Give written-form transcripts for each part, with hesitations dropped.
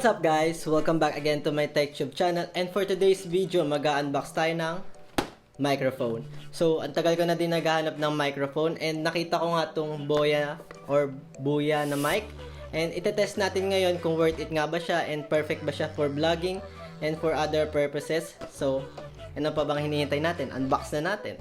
What's up guys? Welcome back again to my TechTube channel, and for today's video mag-unbox tayo ng microphone. So ang tagal ko na din naghahanap ng microphone and nakita ko nga tong BOYAH na mic, and itetest natin ngayon kung worth it nga ba siya and perfect ba siya for vlogging and for other purposes. So ano pa bang hinihintay natin? Unbox na natin.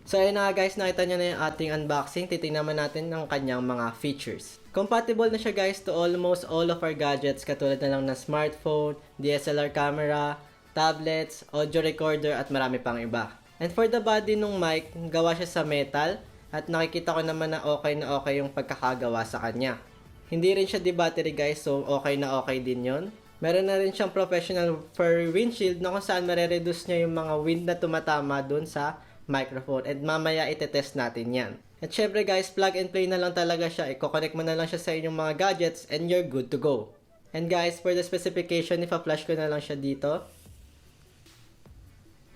So ayun na guys, nakita nyo na yung ating unboxing. Titingnan naman natin ng kanyang mga features. Compatible na siya guys to almost all of our gadgets, katulad na lang ng smartphone, DSLR camera, tablets, audio recorder at marami pang iba. And for the body ng mic, gawa siya sa metal at nakikita ko naman na okay yung pagkakagawa sa kanya. Hindi rin siya di-battery guys, so okay na okay din yon. Meron na rin siyang professional fur windshield na kung saan marereduce niya yung mga wind na tumatama dun sa microphone, and mamaya itetest natin yan. At syempre guys, plug and play na lang talaga siya. I-connect mo na lang siya sa inyong mga gadgets and you're good to go. And guys, for the specification, ipa-flash ko na lang siya dito.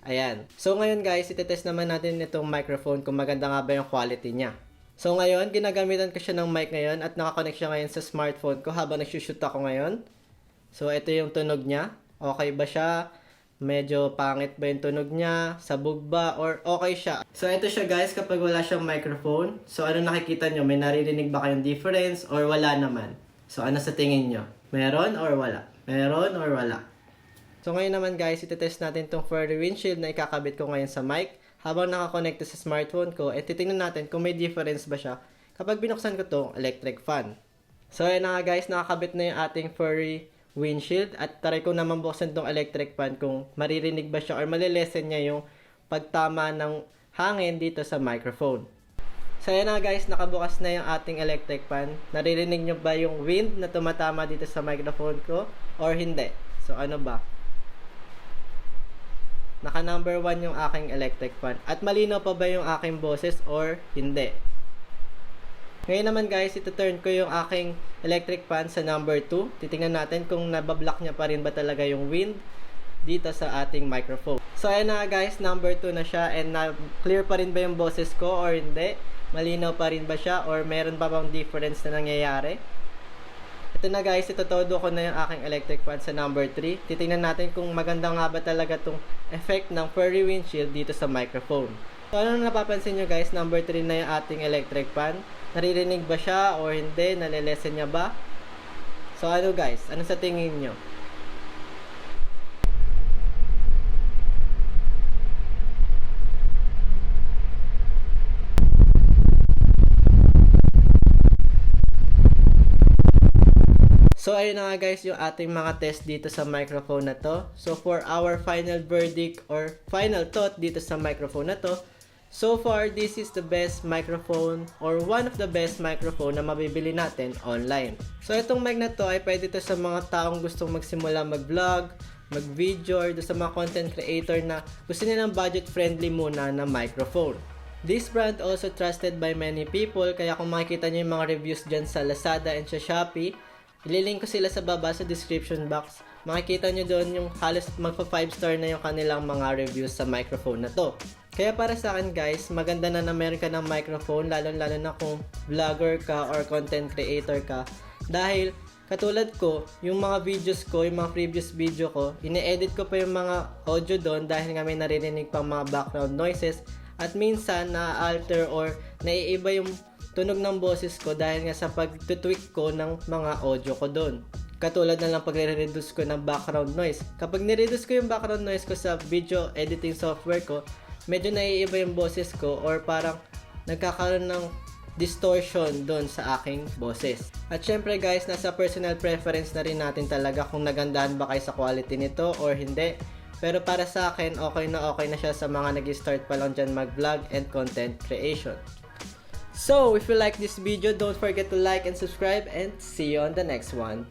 Ayan. So ngayon guys, itetest naman natin itong microphone kung maganda nga ba yung quality niya. So ngayon, ginagamitan ko siya ng mic ngayon at nakakonect siya ngayon sa smartphone ko habang nagsushoot ako ngayon. So ito yung tunog niya. Okay ba siya? Medyo pangit ba yung tunog niya? Sabog ba? Or okay siya? So ito siya guys kapag wala siyang microphone. So ano nakikita nyo? May naririnig ba kayong difference or wala naman? So ano sa tingin nyo? Meron or wala? Meron or wala? So ngayon naman guys, itetest natin itong furry windshield na ikakabit ko ngayon sa mic habang nakakonekta sa smartphone ko, at titingnan natin kung may difference ba siya kapag binuksan ko itong electric fan. So ayun na nga guys, nakakabit na yung ating furry windshield at try ko naman buksan itong electric fan kung maririnig ba siya or malilesen niya yung pagtama ng hangin dito sa microphone. So ayan na guys, nakabukas na yung ating electric fan. Naririnig nyo ba yung wind na tumatama dito sa microphone ko or hindi? So ano ba? Naka number 1 yung aking electric fan. At malinaw pa ba yung aking boses or hindi? Ngayon naman guys, ito-turn ko yung aking electric fan sa number 2. Titingnan natin kung nabablock niya pa rin ba talaga yung wind dito sa ating microphone. So ayan na guys, number 2 na siya, and clear pa rin ba yung boses ko or hindi? Malinaw pa rin ba siya or meron pa bang difference na nangyayari? Ito na guys, itotodo ko na yung aking electric fan sa number 3. Titingnan natin kung maganda nga ba talaga itong effect ng furry windshield dito sa microphone. So ano napapansin nyo guys, number 3 na yung ating electric fan. Naririnig ba siya or hindi? Nalilesen niya ba? So ano guys, ano sa tingin nyo? So ayun na nga guys yung ating mga test dito sa microphone na to. So for our final verdict or final thought dito sa microphone na to, so far, this is the best microphone or one of the best microphone na mabibili natin online. So itong mic na to ay pwede to sa mga taong gustong magsimula mag-vlog, mag-video, or sa mga content creator na gusto nilang budget-friendly muna na microphone. This brand also trusted by many people, kaya kung makikita nyo yung mga reviews dyan sa Lazada and sa Shopee, ililink ko sila sa baba sa description box. Makikita nyo doon yung halos magpa 5 star na yung kanilang mga reviews sa microphone na to. Kaya para sa akin guys, maganda na meron ka ng microphone, lalo na kung vlogger ka or content creator ka. Dahil katulad ko, yung mga videos ko, yung mga previous video ko, ine-edit ko pa yung mga audio doon dahil nga may naririnig pang mga background noises. At minsan na-alter or naiiba yung tunog ng boses ko dahil nga sa pag-tweak ko ng mga audio ko doon. Katulad na lang pag-reduce ko ng background noise. Kapag ni-reduce ko yung background noise ko sa video editing software ko, medyo naiiba yung boses ko or parang nagkakaroon ng distortion doon sa aking boses. At syempre guys, nasa personal preference na rin natin talaga kung nagandahan ba kayo sa quality nito or hindi. Pero para sa akin, okay na siya sa mga nag-start pa lang dyan mag-vlog and content creation. So, if you like this video, don't forget to like and subscribe and see you on the next one.